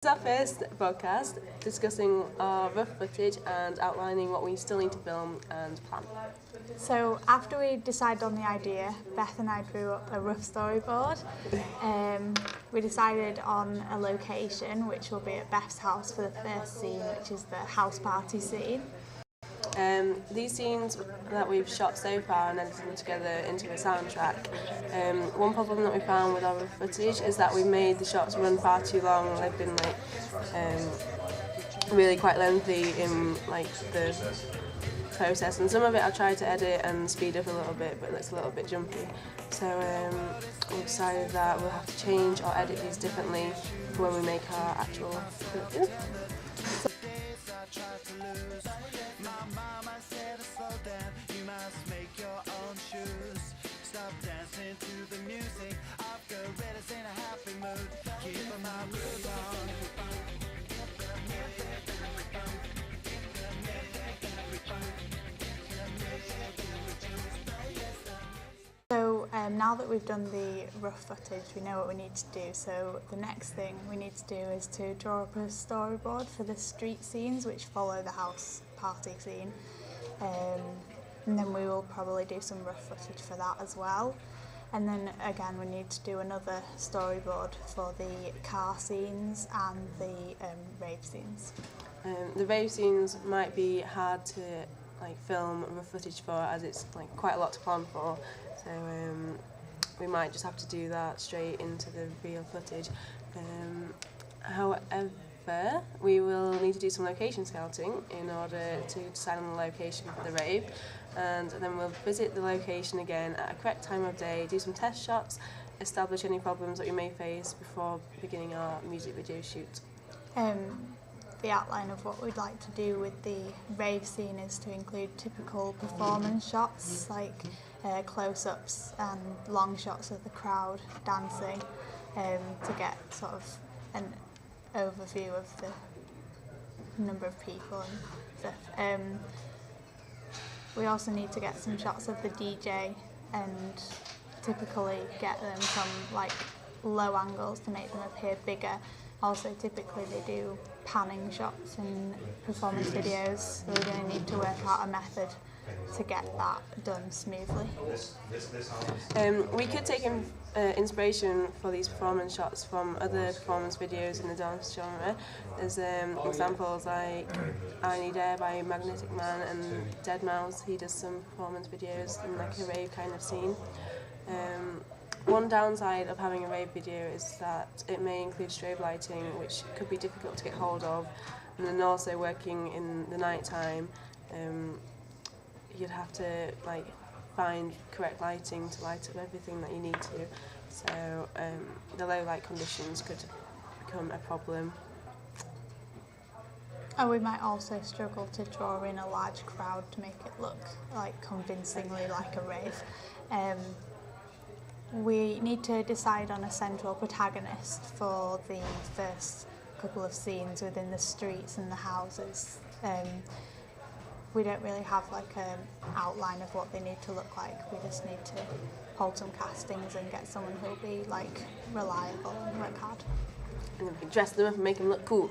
This is our first podcast discussing our rough footage and outlining what we still need to film and plan. So after we decided on the idea, Beth and I drew up a rough storyboard. We decided on a location, which will be at Beth's house for the first scene, which is the house party scene. These scenes that we've shot so far and edited them together into a soundtrack. One problem that we found with our rough footage is that we made the shots run far too long. They've been really quite lengthy in the process, and some of it I tried to edit and speed up a little bit, but it's a little bit jumpy. So we decided that we'll have to change or edit these differently for when we make our actual production. So now that we've done the rough footage, we know what we need to do. So the next thing we need to do is to draw up a storyboard for the street scenes which follow the house party scene. And then we will probably do some rough footage for that as well. And then again we need to do another storyboard for the car scenes and the rave scenes. The rave scenes might be hard to film rough footage for, as it's quite a lot to plan for. So we might just have to do that straight into the real footage. However, we will need to do some location scouting in order to decide on the location for the rave, and then we'll visit the location again at a correct time of day, do some test shots, establish any problems that we may face before beginning our music video shoot. The outline of what we'd like to do with the rave scene is to include typical performance shots like close-ups and long shots of the crowd dancing, to get sort of an overview of the number of people and stuff. We also need to get some shots of the DJ and typically get them from low angles to make them appear bigger. Also, typically they do panning shots in performance videos, so we're going to need to work out a method to get that done smoothly. We could take inspiration for these performance shots from other performance videos in the dance genre. There's examples like I Need Air by Magnetic Man and deadmau5. He does some performance videos in a rave kind of scene. One downside of having a rave video is that it may include strobe lighting, which could be difficult to get hold of, and then also working in the night time, you'd have to find correct lighting to light up everything that you need to. So the low light conditions could become a problem. And we might also struggle to draw in a large crowd to make it look convincingly like a rave. We need to decide on a central protagonist for the first couple of scenes within the streets and the houses. We don't really have an outline of what they need to look like. We just need to hold some castings and get someone who'll be reliable and work hard. And then we can dress them up and make them look cool.